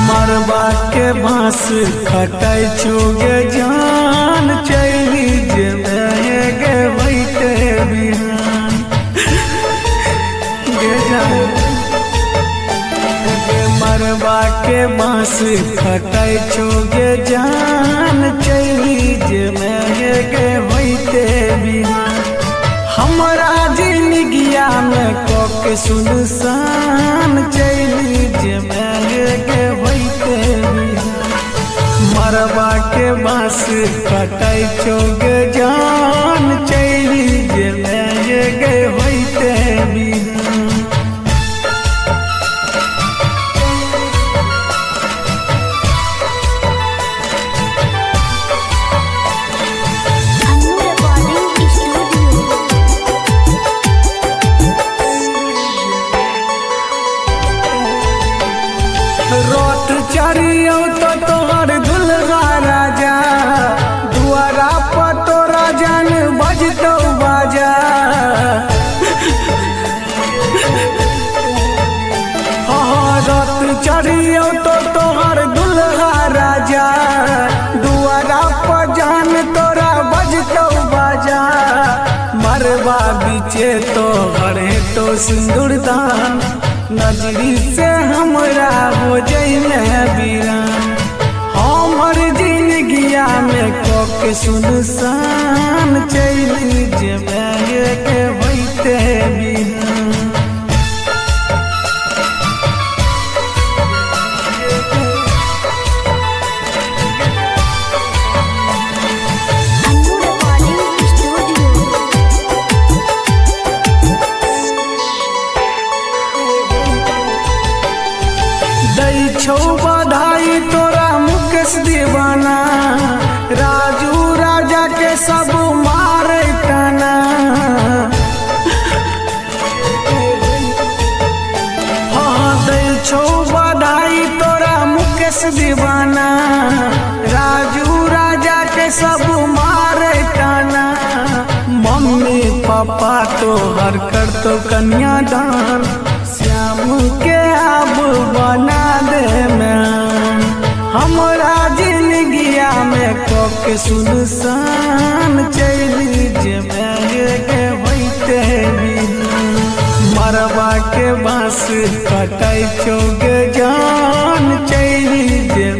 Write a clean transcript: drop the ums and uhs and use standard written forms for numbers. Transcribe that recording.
मरबा के बांस खटाई चुगे जान चली जे गे बैठे बिहान गे जान गे मरबा के बांस खटाई चुगे जान चली जे गे बैठे बिहान हमरा जिंदगिया में कोके सुनसान चली जे गे बैठे मरबा के बांस कटाई चोगे जान चली जे गे बैठे बिहान रोट चरियो तो तोहर दुल्हा राजा दुआरा पर तोरा जान बजतो बाजा रोट चरियो तो तोहर दुल्हा राजा दुआरा पर जान तोरा बजतो बाजा मरबा बीचे तो हरे तो सिंदूरदान नजरी से हमरा हो जइले वीरान हमर जिंदगिया में कोके सुनसान चली जे गे बैठे बिहान दै छौ बधाई तोरा मुकेश दीवाना राजू राजा के सब मारे टाना हाँ दै छौ बधाई तोरा मुकेश दीवाना राजू राजा के सब मारे टाना मम्मी पापा तो हर कर तो कन्यादान श्याम के अब बना दे मैं हमरा जिंदगिया में कोके सुनसान चली जे गे बैठे बिहान मरबा के बांस कटाई चोगे जान चली जे